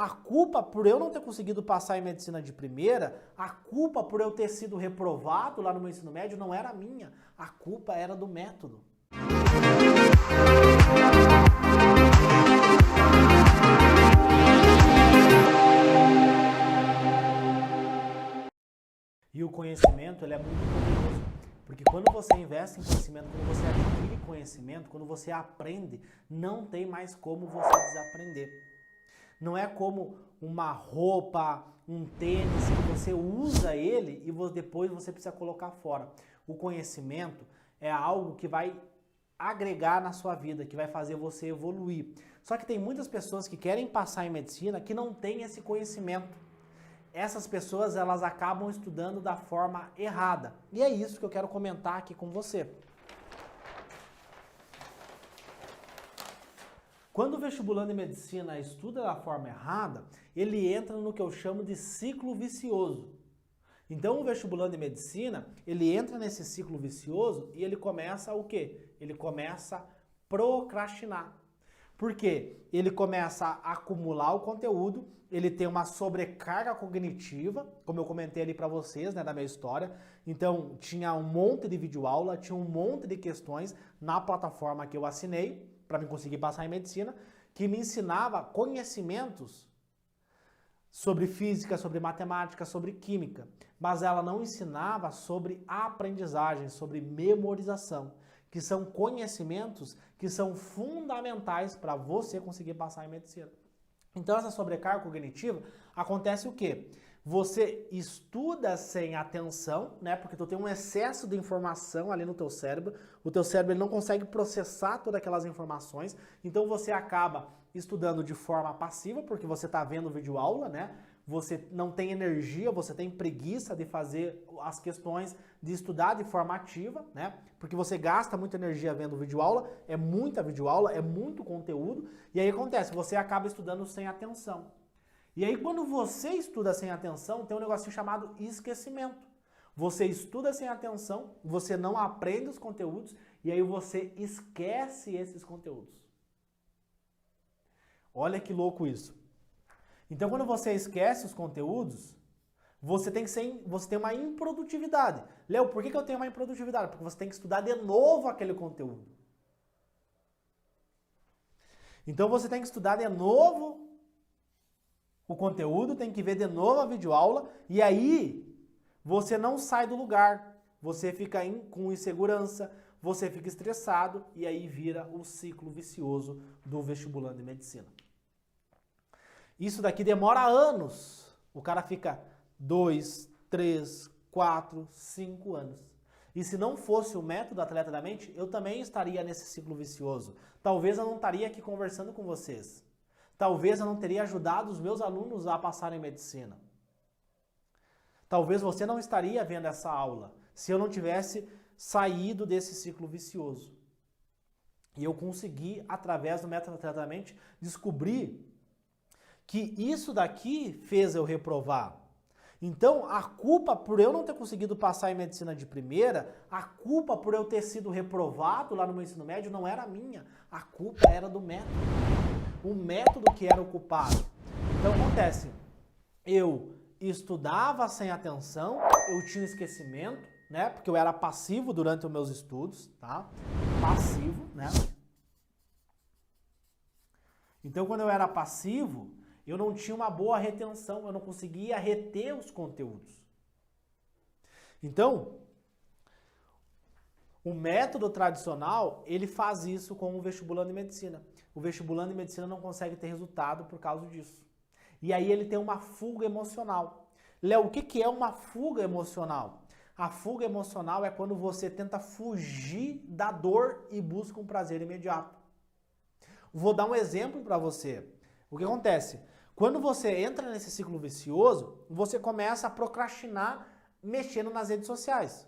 a culpa por eu não ter conseguido passar em medicina de primeira, a culpa por eu ter sido reprovado lá no meu ensino médio não era minha, a culpa era do método. E o conhecimento, ele é muito poderoso, porque quando você investe em conhecimento, quando você adquire conhecimento, quando você aprende, não tem mais como você desaprender. Não é como uma roupa, um tênis, que você usa ele e depois você precisa colocar fora. O conhecimento é algo que vai agregar na sua vida, que vai fazer você evoluir. Só que tem muitas pessoas que querem passar em medicina que não têm esse conhecimento. Essas pessoas, elas acabam estudando da forma errada. E é isso que eu quero comentar aqui com você. Quando o vestibulando em medicina estuda da forma errada, ele entra no que eu chamo de ciclo vicioso. Então o vestibulando em medicina, ele entra nesse ciclo vicioso e ele começa o quê? Ele começa a procrastinar. Por quê? Ele começa a acumular o conteúdo, ele tem uma sobrecarga cognitiva, como eu comentei ali para vocês, né, da minha história. Então, tinha um monte de videoaula, tinha um monte de questões na plataforma que eu assinei para me conseguir passar em medicina, que me ensinava conhecimentos sobre física, sobre matemática, sobre química, mas ela não ensinava sobre aprendizagem, sobre memorização, que são conhecimentos que são fundamentais para você conseguir passar em medicina. Então essa sobrecarga cognitiva acontece o quê? Você estuda sem atenção, né? Porque tu tem um excesso de informação ali no teu cérebro, o teu cérebro ele não consegue processar todas aquelas informações, então você acaba estudando de forma passiva, porque você está vendo videoaula, né? Você não tem energia, você tem preguiça de fazer as questões, de estudar de forma ativa, né? Porque você gasta muita energia vendo videoaula, é muita videoaula, é muito conteúdo, e aí acontece, você acaba estudando sem atenção. E aí quando você estuda sem atenção, tem um negocinho chamado esquecimento. Você estuda sem atenção, você não aprende os conteúdos, e aí você esquece esses conteúdos. Olha que louco isso. Então, quando você esquece os conteúdos, você tem uma improdutividade. Léo, por que eu tenho uma improdutividade? Porque você tem que estudar de novo aquele conteúdo. Então, você tem que estudar de novo o conteúdo, tem que ver de novo a videoaula, e aí você não sai do lugar. Você fica com insegurança, você fica estressado, e aí vira o ciclo vicioso do vestibulando de medicina. Isso daqui demora anos. O cara fica 2, 3, 4, 5 anos. E se não fosse o método Atleta da Mente, eu também estaria nesse ciclo vicioso. Talvez eu não estaria aqui conversando com vocês. Talvez eu não teria ajudado os meus alunos a passarem medicina. Talvez você não estaria vendo essa aula se eu não tivesse saído desse ciclo vicioso. E eu consegui, através do método Atleta da Mente, descobrir que isso daqui fez eu reprovar. Então, a culpa por eu não ter conseguido passar em medicina de primeira, a culpa por eu ter sido reprovado lá no meu ensino médio não era minha, a culpa era do método. O método que era o culpado. Então, acontece, eu estudava sem atenção, eu tinha esquecimento, né? Porque eu era passivo durante os meus estudos, tá? Passivo, né? Então, quando eu era passivo, eu não tinha uma boa retenção, eu não conseguia reter os conteúdos. Então, o método tradicional, ele faz isso com o vestibulando em medicina. O vestibulando em medicina não consegue ter resultado por causa disso. E aí ele tem uma fuga emocional. Léo, o que é uma fuga emocional? A fuga emocional é quando você tenta fugir da dor e busca um prazer imediato. Vou dar um exemplo para você. O que acontece? Quando você entra nesse ciclo vicioso, você começa a procrastinar mexendo nas redes sociais.